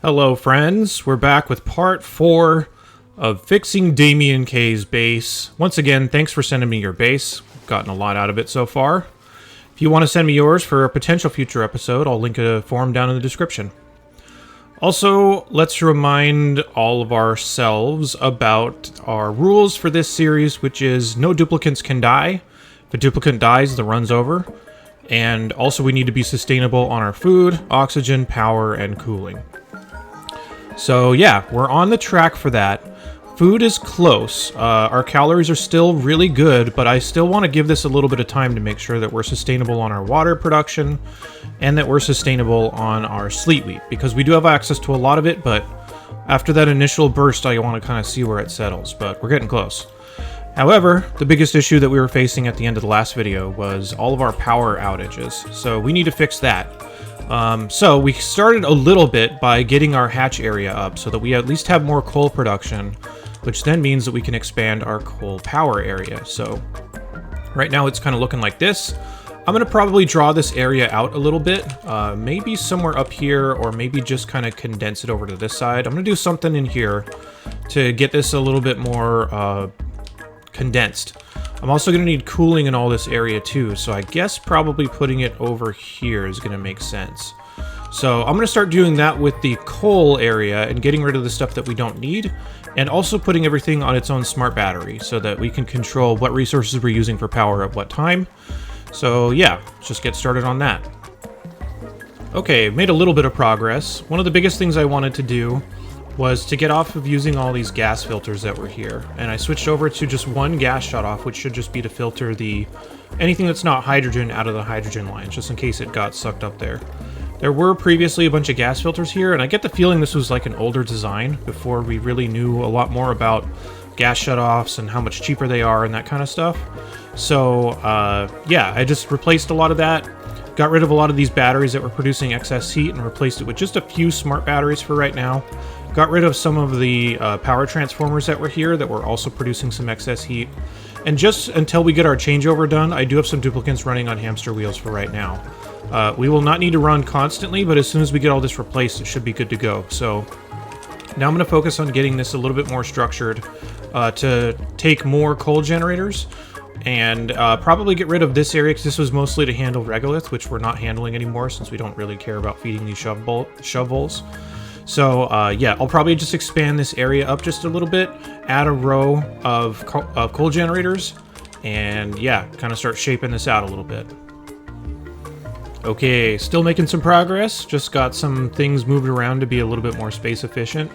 Hello friends, we're back with part 4 of fixing Damien K's base. Once again, thanks for sending me your base. I've gotten a lot out of it so far. If you want to send me yours for a potential future episode, I'll link a form down in the description. Also, let's remind all of ourselves about our rules for this series, which is no duplicates can die. If a duplicate dies, the run's over. And also we need to be sustainable on our food, oxygen, power, and cooling. So yeah, we're on the track for that. Food is close. Our calories are still really good, but I still want to give this a little bit of time to make sure that we're sustainable on our water production and that we're sustainable on our sleet wheat, because we do have access to a lot of it, but after that initial burst, I want to kind of see where it settles, but we're getting close. However, the biggest issue that we were facing at the end of the last video was all of our power outages, so we need to fix that. So we started a little bit by getting our hatch area up so that we at least have more coal production, which then means that we can expand our coal power area. So right now it's kind of looking like this. I'm going to probably draw this area out a little bit, maybe somewhere up here, or maybe just kind of condense it over to this side. I'm going to do something in here to get this a little bit more condensed. I'm also going to need cooling in all this area too, so I guess probably putting it over here is going to make sense. So I'm going to start doing that with the coal area and getting rid of the stuff that we don't need, and also putting everything on its own smart battery so that we can control what resources we're using for power at what time. So yeah, let's just get started on that. Okay, made a little bit of progress. One of the biggest things I wanted to do was to get off of using all these gas filters that were here, and I switched over to just one gas shutoff, which should just be to filter anything that's not hydrogen out of the hydrogen lines, just in case it got sucked up there. There were previously a bunch of gas filters here, and I get the feeling this was like an older design before we really knew a lot more about gas shutoffs and how much cheaper they are and that kind of stuff. So yeah, I just replaced a lot of that, got rid of a lot of these batteries that were producing excess heat and replaced it with just a few smart batteries for right now. Got rid of some of the power transformers that were here that were also producing some excess heat. And just until we get our changeover done, I do have some duplicates running on hamster wheels for right now. We will not need to run constantly, but as soon as we get all this replaced, it should be good to go. So now I'm going to focus on getting this a little bit more structured to take more coal generators and probably get rid of this area, because this was mostly to handle regolith, which we're not handling anymore since we don't really care about feeding these shovels. So yeah, I'll probably just expand this area up just a little bit, add a row of coal generators, and yeah, kind of start shaping this out a little bit. Okay, still making some progress, just got some things moved around to be a little bit more space efficient.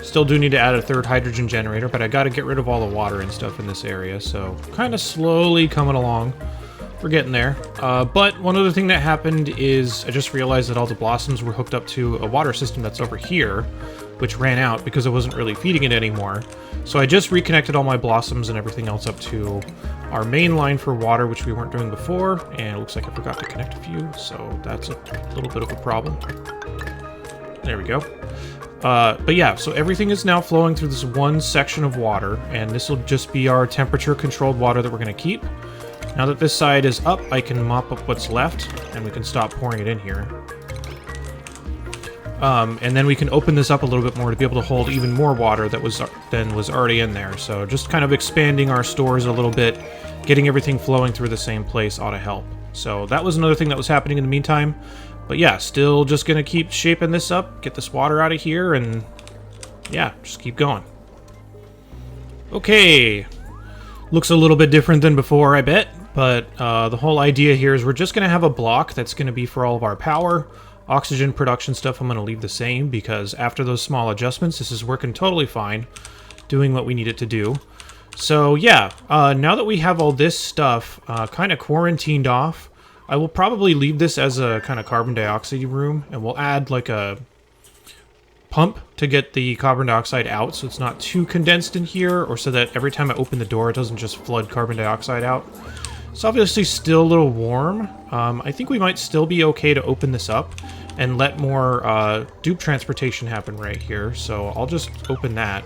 Still do need to add a third hydrogen generator, but I got to get rid of all the water and stuff in this area, so kind of slowly coming along. We're getting there. But one other thing that happened is I just realized that all the blossoms were hooked up to a water system that's over here, which ran out because I wasn't really feeding it anymore. So I just reconnected all my blossoms and everything else up to our main line for water, which we weren't doing before, and it looks like I forgot to connect a few, so that's a little bit of a problem. There we go. But yeah, so everything is now flowing through this one section of water, and this will just be our temperature-controlled water that we're going to keep. Now that this side is up, I can mop up what's left, and we can stop pouring it in here. And then we can open this up a little bit more to be able to hold even more water than was already in there. So just kind of expanding our stores a little bit, getting everything flowing through the same place ought to help. So that was another thing that was happening in the meantime. But yeah, still just going to keep shaping this up, get this water out of here, and yeah, just keep going. Okay. Looks a little bit different than before, I bet. But the whole idea here is we're just going to have a block that's going to be for all of our power. Oxygen production stuff I'm going to leave the same, because after those small adjustments, this is working totally fine, doing what we need it to do. So yeah, now that we have all this stuff kind of quarantined off, I will probably leave this as a kind of carbon dioxide room, and we'll add like a pump to get the carbon dioxide out so it's not too condensed in here, or so that every time I open the door it doesn't just flood carbon dioxide out. It's obviously still a little warm. I think we might still be okay to open this up and let more dupe transportation happen right here, so I'll just open that.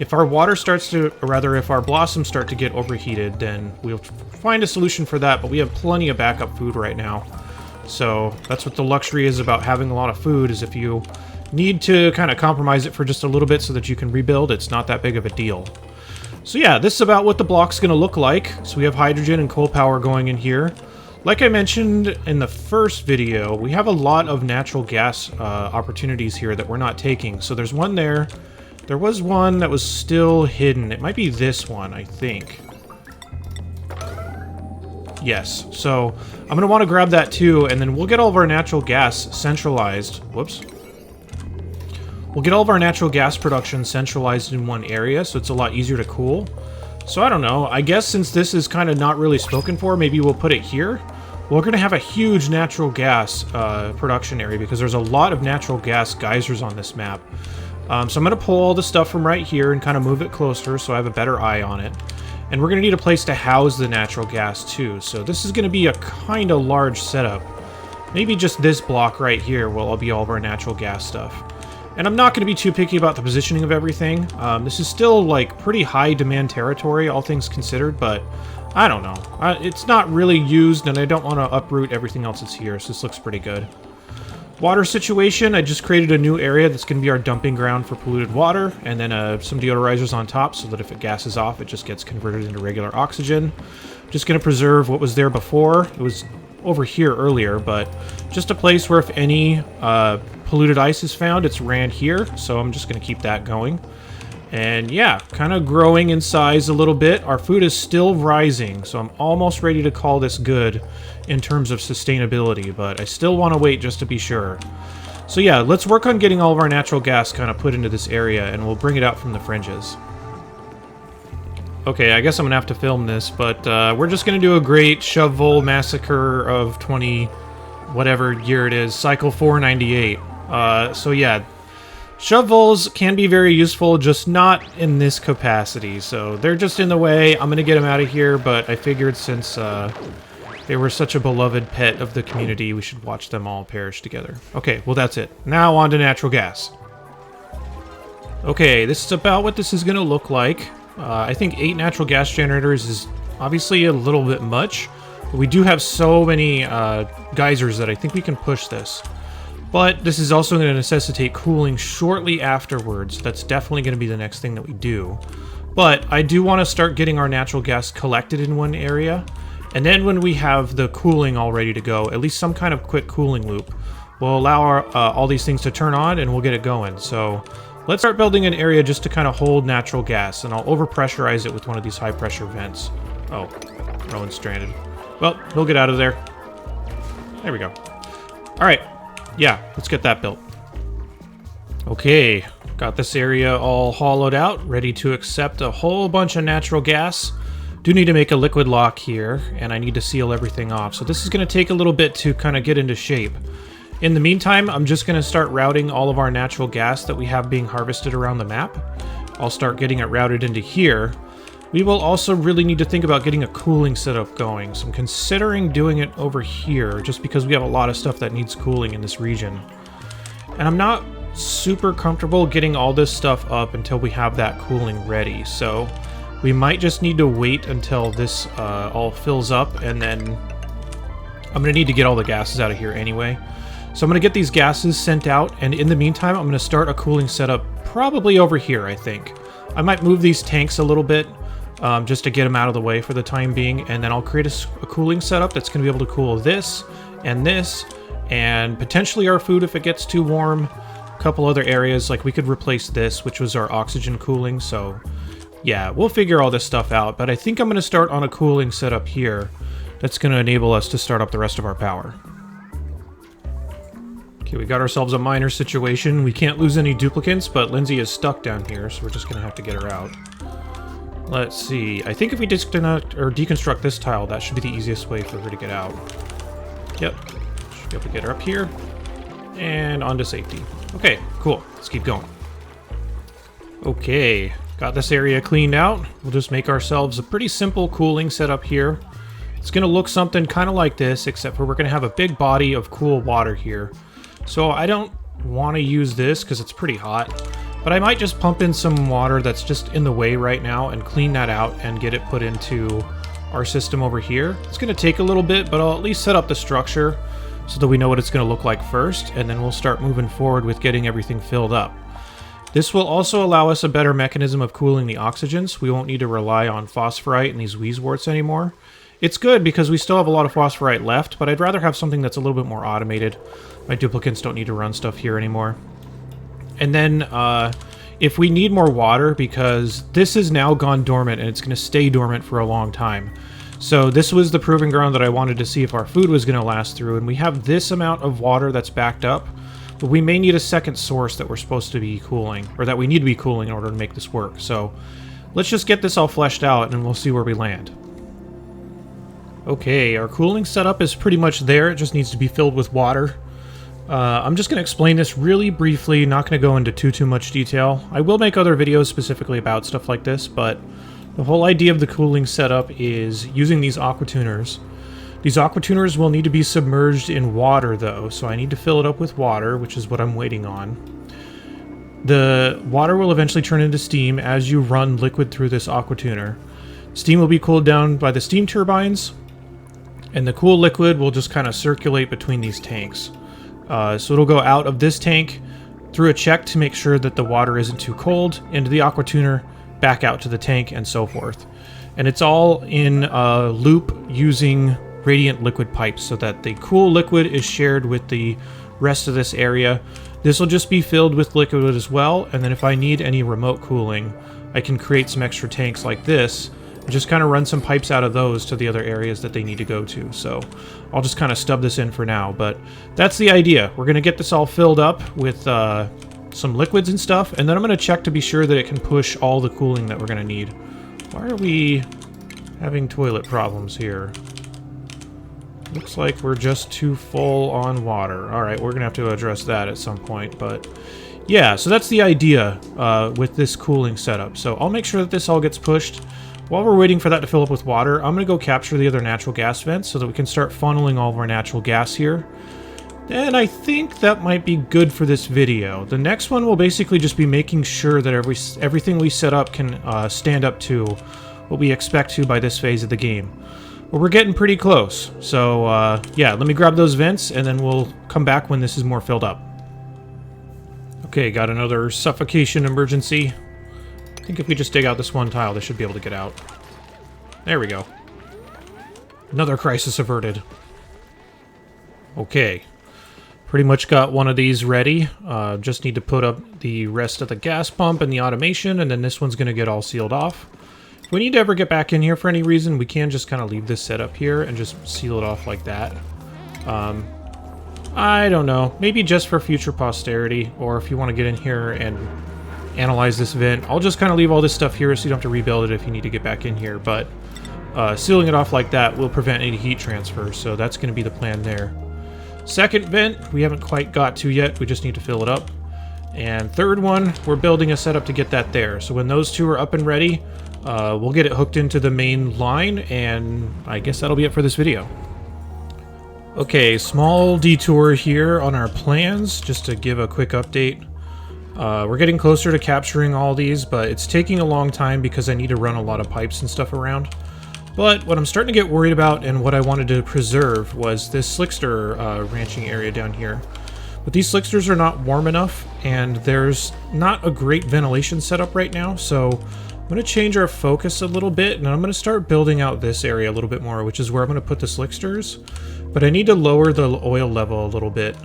If our water starts to, or rather if our blossoms start to get overheated, then we'll find a solution for that, but we have plenty of backup food right now. So that's what the luxury is about having a lot of food, is if you need to kind of compromise it for just a little bit so that you can rebuild, it's not that big of a deal. So yeah, this is about what the block's going to look like. So we have hydrogen and coal power going in here. Like I mentioned in the first video, we have a lot of natural gas opportunities here that we're not taking. So there's one there. There was one that was still hidden. It might be this one, I think. Yes, so I'm going to want to grab that too, and then we'll get all of our natural gas centralized. Whoops. We'll get all of our natural gas production centralized in one area, so it's a lot easier to cool. So I don't know, I guess since this is kind of not really spoken for, maybe we'll put it here. We're going to have a huge natural gas production area because there's a lot of natural gas geysers on this map. So I'm going to pull all the stuff from right here and kind of move it closer so I have a better eye on it. And we're going to need a place to house the natural gas too. So this is going to be a kind of large setup. Maybe just this block right here will be all of our natural gas stuff. And I'm not going to be too picky about the positioning of everything. This is still like pretty high demand territory, all things considered, but I don't know. It's not really used and I don't want to uproot everything else that's here, so this looks pretty good. Water situation, I just created a new area that's going to be our dumping ground for polluted water, and then some deodorizers on top so that if it gases off, it just gets converted into regular oxygen. Just going to preserve what was there before. It was over here earlier, but just a place where if any polluted ice is found, it's ran here, so I'm just going to keep that going. And yeah, kind of growing in size a little bit. Our food is still rising, so I'm almost ready to call this good in terms of sustainability, but I still want to wait just to be sure. So yeah, let's work on getting all of our natural gas kind of put into this area, and we'll bring it out from the fringes. Okay, I guess I'm going to have to film this, but we're just going to do a great shovel massacre of 20... whatever year it is, cycle 498. So yeah, shovels can be very useful, just not in this capacity. So they're just in the way. I'm going to get them out of here, but I figured since they were such a beloved pet of the community, we should watch them all perish together. Okay, well that's it. Now on to natural gas. Okay, this is about what this is going to look like. I think 8 natural gas generators is obviously a little bit much. But we do have so many geysers that I think we can push this. But this is also going to necessitate cooling shortly afterwards. That's definitely going to be the next thing that we do. But I do want to start getting our natural gas collected in one area. And then when we have the cooling all ready to go, at least some kind of quick cooling loop, we'll allow all these things to turn on and we'll get it going. So let's start building an area just to kind of hold natural gas. And I'll overpressurize it with one of these high pressure vents. Oh, Rowan's stranded. Well, he'll get out of there. There we go. Alright. Yeah, let's get that built. Okay, got this area all hollowed out, ready to accept a whole bunch of natural gas. Do need to make a liquid lock here, and I need to seal everything off. So this is going to take a little bit to kind of get into shape. In the meantime, I'm just going to start routing all of our natural gas that we have being harvested around the map. I'll start getting it routed into here. We will also really need to think about getting a cooling setup going. So I'm considering doing it over here, just because we have a lot of stuff that needs cooling in this region. And I'm not super comfortable getting all this stuff up until we have that cooling ready. So we might just need to wait until this all fills up, and then I'm going to need to get all the gases out of here anyway. So I'm going to get these gases sent out, and in the meantime, I'm going to start a cooling setup probably over here, I think. I might move these tanks a little bit, just to get them out of the way for the time being, and then I'll create a cooling setup that's going to be able to cool this, and potentially our food if it gets too warm. A couple other areas, like we could replace this, which was our oxygen cooling, so yeah, we'll figure all this stuff out, but I think I'm going to start on a cooling setup here that's going to enable us to start up the rest of our power. Okay, we got ourselves a minor situation. We can't lose any duplicants, but Lindsay is stuck down here, so we're just going to have to get her out. Let's see. I think if we disconnect or deconstruct this tile, that should be the easiest way for her to get out. Yep. Should be able to get her up here. And onto safety. Okay, cool. Let's keep going. Okay. Got this area cleaned out. We'll just make ourselves a pretty simple cooling setup here. It's going to look something kind of like this, except for we're going to have a big body of cool water here. So I don't want to use this because it's pretty hot. But I might just pump in some water that's just in the way right now and clean that out and get it put into our system over here. It's going to take a little bit, but I'll at least set up the structure. so that we know what it's going to look like first, and then we'll start moving forward with getting everything filled up. This will also allow us a better mechanism of cooling the oxygen, so we won't need to rely on phosphorite and these wheezeworts anymore. It's good because we still have a lot of phosphorite left, but I'd rather have something that's a little bit more automated. My duplicants don't need to run stuff here anymore. And then if we need more water, because this has now gone dormant and it's going to stay dormant for a long time. So this was the proving ground that I wanted to see if our food was going to last through, and we have this amount of water that's backed up. But we may need a second source that we're supposed to be cooling, or that we need to be cooling in order to make this work. So let's just get this all fleshed out and we'll see where we land. Okay, our cooling setup is pretty much there. It just needs to be filled with water. I'm just going to explain this really briefly, not going to go into too much detail. I will make other videos specifically about stuff like this, but the whole idea of the cooling setup is using these aqua tuners. These aqua tuners will need to be submerged in water, though, so I need to fill it up with water, which is what I'm waiting on. The water will eventually turn into steam as you run liquid through this aqua tuner. Steam will be cooled down by the steam turbines, and the cool liquid will just kind of circulate between these tanks. So it'll go out of this tank through a check to make sure that the water isn't too cold, into the aqua tuner, back out to the tank, and so forth. And it's all in a loop using radiant liquid pipes so that the cool liquid is shared with the rest of this area. This will just be filled with liquid as well, and then if I need any remote cooling, I can create some extra tanks like this and just kind of run some pipes out of those to the other areas that they need to go to. So I'll just kind of stub this in for now, but that's the idea. We're going to get this all filled up with some liquids and stuff, and then I'm going to check to be sure that it can push all the cooling that we're going to need. Why are we having toilet problems here? Looks like we're just too full on water. Alright, we're going to have to address that at some point, but yeah, so that's the idea with this cooling setup. So I'll make sure that this all gets pushed. While we're waiting for that to fill up with water, I'm going to go capture the other natural gas vents so that we can start funneling all of our natural gas here. And I think that might be good for this video. The next one will basically just be making sure that everything we set up can stand up to what we expect to by this phase of the game. But we're getting pretty close. So yeah, let me grab those vents and then we'll come back when this is more filled up. Okay, got another suffocation emergency. I think if we just dig out this one tile, they should be able to get out. There we go. Another crisis averted. Okay. Pretty much got one of these ready. Just need to put up the rest of the gas pump and the automation, and then this one's going to get all sealed off. If we need to ever get back in here for any reason, we can just kind of leave this set up here and just seal it off like that. I don't know. Maybe just for future posterity, or if you want to get in here and analyze this vent. I'll just kind of leave all this stuff here so you don't have to rebuild it if you need to get back in here, but sealing it off like that will prevent any heat transfer, so that's going to be the plan there. Second vent, we haven't quite got to yet. We just need to fill it up. And third one, we're building a setup to get that there. So when those two are up and ready, we'll get it hooked into the main line, and I guess that'll be it for this video. Okay, small detour here on our plans, just to give a quick update. We're getting closer to capturing all these, but it's taking a long time because I need to run a lot of pipes and stuff around. But what I'm starting to get worried about and what I wanted to preserve was this slickster ranching area down here. But these slicksters are not warm enough, and there's not a great ventilation setup right now, so I'm going to change our focus a little bit, and I'm going to start building out this area a little bit more, which is where I'm going to put the slicksters. But I need to lower the oil level a little bit.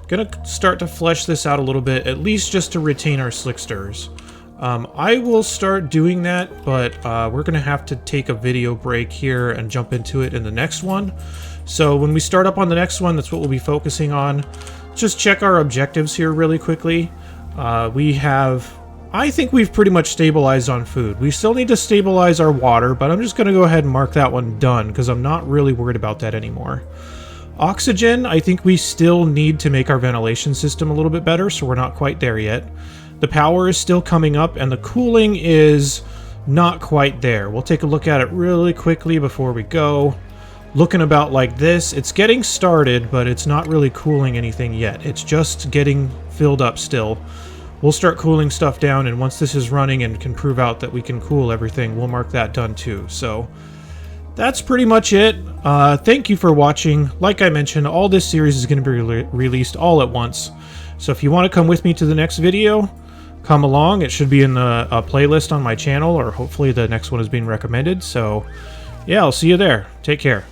Gonna start to flesh this out a little bit, at least just to retain our slicksters. I will start doing that, but we're gonna have to take a video break here and jump into it in the next one. So when we start up on the next one, that's what we'll be focusing on. Just check our objectives here really quickly. I think we've pretty much stabilized on food. We still need to stabilize our water, but I'm just gonna go ahead and mark that one done because I'm not really worried about that anymore. Oxygen, I think we still need to make our ventilation system a little bit better, so we're not quite there yet. The power is still coming up, and the cooling is not quite there. We'll take a look at it really quickly before we go. Looking about like this. It's getting started, but it's not really cooling anything yet. It's just getting filled up still. We'll start cooling stuff down, and once this is running and can prove out that we can cool everything, we'll mark that done too. So that's pretty much it. Thank you for watching. Like I mentioned, all this series is going to be released all at once. So if you want to come with me to the next video, come along. It should be in the playlist on my channel, or hopefully the next one is being recommended. So yeah, I'll see you there. Take care.